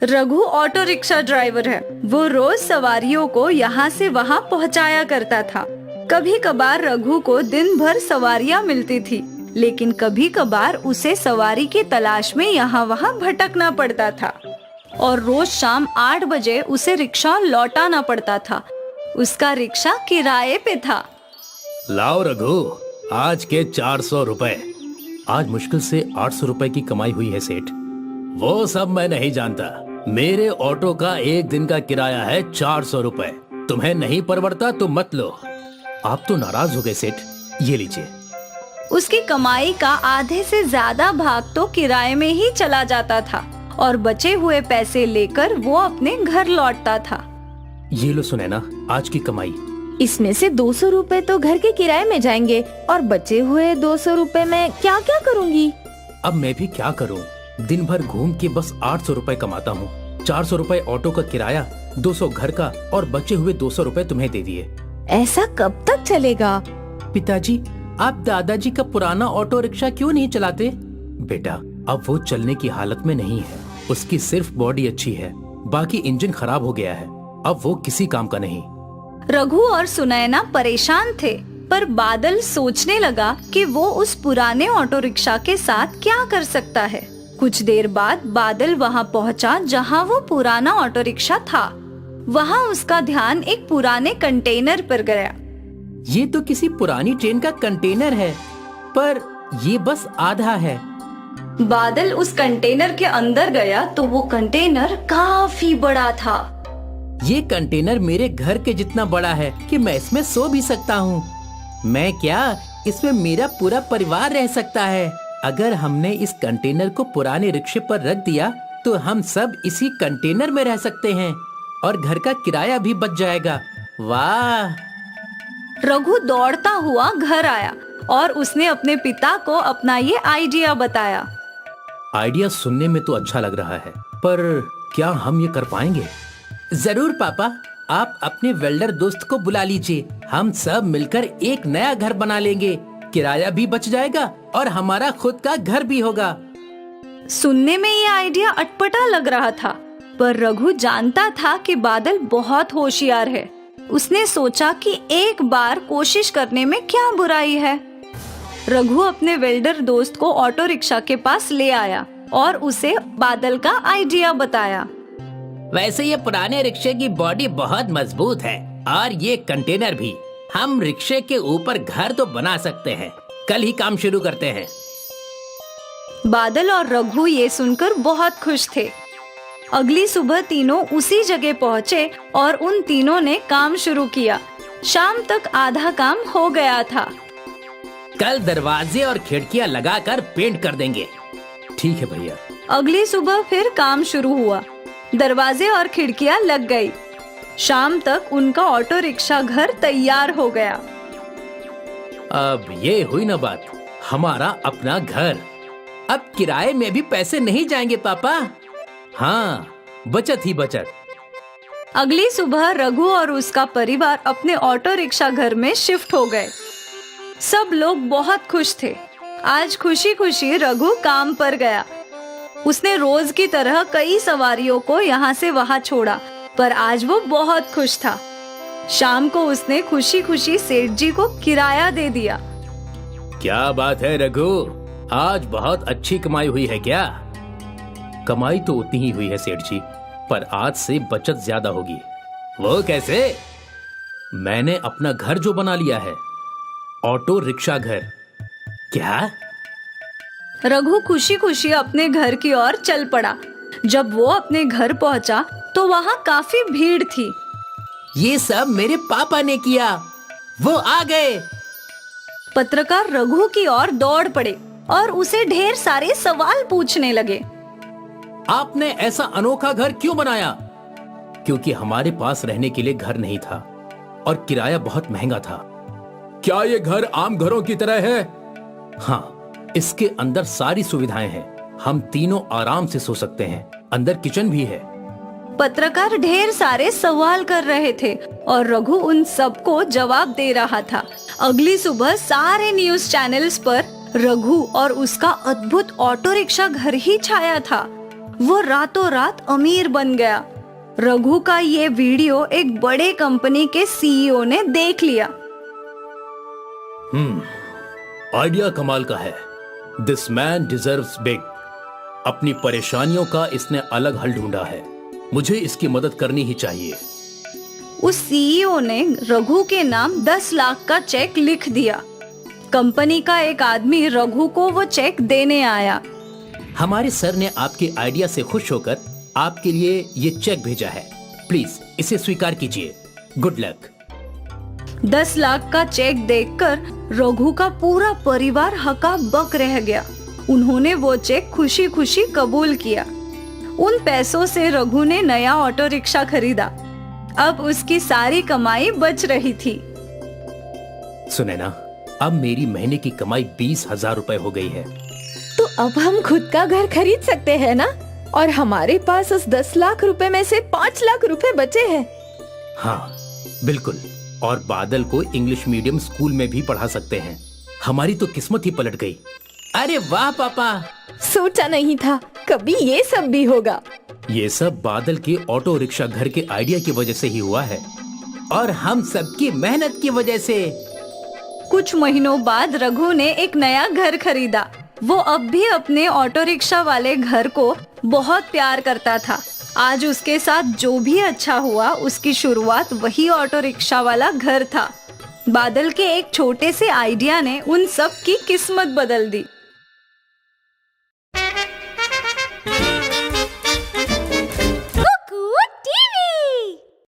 Raghu auto rickshaw driver है। वो रोज सवारियों को यहाँ से वहाँ पहुँचाया करता था। कभी कभार रघु को दिन भर सवारियाँ मिलती थी, लेकिन कभी कभार उसे सवारी की तलाश में यहाँ वहाँ भटकना पड़ता था और रोज शाम 8 बजे उसे रिक्शा लौटाना पड़ता था। उसका रिक्शा किराए पे था। लाओ रघु, आज के 400 रुपए। आज मुश्किल से 800 रुपए की कमाई हुई है सेठ। वो सब मैं नहीं जानता। मेरे ऑटो का एक दिन का किराया है 400 रुपए। तुम्हें नहीं परवड़ता तो मत लो। आप तो नाराज हो गए सेठ, ये लीजिए। उसकी कमाई का आधे से ज्यादा भाग तो किराए में ही चला जाता था और बचे हुए पैसे लेकर वो अपने घर लौटता था। ये लो सुनैना, आज की कमाई। इसमें से 200 रुपए तो घर के किराए में जाएंगे और बचे हुए 200 रुपए में क्या क्या करूँगी? अब मैं भी क्या करूँ? दिन भर घूम के बस 800 रुपए कमाता हूँ। 400 रुपए ऑटो का किराया, 200 घर का और बचे हुए 200 रुपए तुम्हें दे दिए। ऐसा कब तक चलेगा? पिताजी, आप दादाजी का पुराना ऑटो रिक्शा क्यों नहीं चलाते? बेटा, अब वो चलने की हालत में नहीं है। उसकी सिर्फ बॉडी अच्छी है, बाकी इंजन खराब हो गया है। अब वो किसी काम का नहीं। रघु और सुनैना परेशान थे, पर बादल सोचने लगा कि वो उस पुराने ऑटो रिक्शा के साथ क्या कर सकता है। कुछ देर बाद बादल वहाँ पहुँचा जहाँ वो पुराना ऑटो रिक्शा था। वहाँ उसका ध्यान एक पुराने कंटेनर पर गया। ये तो किसी पुरानी ट्रेन का कंटेनर है, पर ये बस आधा है। बादल उस कंटेनर के अंदर गया तो वो कंटेनर काफी बड़ा था। ये कंटेनर मेरे घर के जितना बड़ा है कि मैं इसमें सो भी सकता हूँ। मैं क्या, इसमें मेरा पूरा परिवार रह सकता है। अगर हमने इस कंटेनर को पुराने रिक्शे पर रख दिया तो हम सब इसी कंटेनर में रह सकते हैं और घर का किराया भी बच जाएगा। वाह! रघु दौड़ता हुआ घर आया और उसने अपने पिता को अपना ये आइडिया बताया। आइडिया सुनने में तो अच्छा लग रहा है, पर क्या हम ये कर पाएंगे? जरूर पापा, आप अपने वेल्डर दोस्त को बुला लीजिए। हम सब मिलकर एक नया घर बना लेंगे। किराया भी बच जाएगा और हमारा खुद का घर भी होगा। सुनने में ये आइडिया अटपटा लग रहा था, पर रघु जानता था कि बादल बहुत होशियार है। उसने सोचा कि एक बार कोशिश करने में क्या बुराई है। रघु अपने वेल्डर दोस्त को ऑटो रिक्शा के पास ले आया और उसे बादल का आइडिया बताया। वैसे ये पुराने रिक्शे की बॉडी बहुत मजबूत है और ये कंटेनर भी। हम रिक्शे के ऊपर घर तो बना सकते हैं। कल ही काम शुरू करते हैं। बादल और रघु ये सुनकर बहुत खुश थे। अगली सुबह तीनों उसी जगह पहुँचे और उन तीनों ने काम शुरू किया। शाम तक आधा काम हो गया था। कल दरवाजे और खिड़कियां लगाकर पेंट कर देंगे। ठीक है भैया। अगली सुबह फिर काम शुरू हुआ। दरवाजे और खिड़कियां लग गई। शाम तक उनका ऑटो रिक्शा घर तैयार हो गया। अब ये हुई ना बात, हमारा अपना घर। अब किराए में भी पैसे नहीं जाएंगे पापा। हाँ, बचत ही बचत। अगली सुबह रघु और उसका परिवार अपने ऑटो रिक्शा घर में शिफ्ट हो गए। सब लोग बहुत खुश थे। आज खुशी खुशी रघु काम पर गया। उसने रोज की तरह कई सवारियों को यहाँ से वहाँ छोड़ा, पर आज वो बहुत खुश था। शाम को उसने खुशी खुशी सेठ जी को किराया दे दिया। क्या बात है रघु, आज बहुत अच्छी कमाई हुई है क्या? कमाई तो उतनी ही हुई है सेठ जी, पर आज से बचत ज्यादा होगी। वो कैसे? मैंने अपना घर जो बना लिया है, ऑटो रिक्शा घर। क्या? रघु खुशी खुशी अपने घर की ओर चल पड़ा। जब वो अपने घर पहुंचा तो वहाँ काफी भीड़ थी। ये सब मेरे पापा ने किया, वो आ गए। पत्रकार रघु की ओर दौड़ पड़े और उसे ढेर सारे सवाल पूछने लगे। आपने ऐसा अनोखा घर क्यों बनाया? क्योंकि हमारे पास रहने के लिए घर नहीं था और किराया बहुत महंगा था। क्या ये घर आम घरों की तरह है? हाँ, इसके अंदर सारी सुविधाएं हैं। हम तीनों आराम से सो सकते हैं। अंदर किचन भी है। पत्रकार ढेर सारे सवाल कर रहे थे और रघु उन सबको जवाब दे रहा था। अगली सुबह सारे न्यूज चैनल्स पर रघु और उसका अद्भुत ऑटो रिक्शा घर ही छाया था। वो रातों रात अमीर बन गया। रघु का ये वीडियो एक बड़े कंपनी के सीईओ ने देख लिया। आइडिया कमाल का है। This man deserves big. अपनी परेशानियों का इसने अलग हल ढूंढा है। मुझे इसकी मदद करनी ही चाहिए। उस सीईओ ने रघु के नाम 10 लाख का चेक लिख दिया। कंपनी का एक आदमी रघु को वो चेक देने आया। हमारे सर ने आपके आइडिया से खुश होकर आपके लिए ये चेक भेजा है। प्लीज इसे स्वीकार कीजिए। Good luck. 10 लाख का चेक देखकर रघु का पूरा परिवार हका-बक रह गया। उन्होंने वो चेक खुशी खुशी कबूल किया। उन पैसों से रघु ने नया ऑटो रिक्शा खरीदा। अब उसकी सारी कमाई बच रही थी। सुने ना, अब मेरी महीने की कमाई 20,000 रुपए हो गई है। तो अब हम खुद का घर खरीद सकते हैं ना? और हमारे पास उस 10 लाख रुपए में से 5 लाख रुपए बचे हैं। हाँ बिल्कुल। और बादल को इंग्लिश मीडियम स्कूल में भी पढ़ा सकते हैं। हमारी तो किस्मत ही पलट गई। अरे वाह पापा, सोचा नहीं था कभी ये सब भी होगा। ये सब बादल के ऑटो रिक्शा घर के आइडिया की वजह से ही हुआ है और हम सबकी मेहनत की वजह से। कुछ महीनों बाद रघु ने एक नया घर खरीदा। वो अब भी अपने ऑटो रिक्शा वाले घर को बहुत प्यार करता था। आज उसके साथ जो भी अच्छा हुआ, उसकी शुरुआत वही ऑटो रिक्शा वाला घर था। बादल के एक छोटे से आइडिया ने उन सब की किस्मत बदल दी।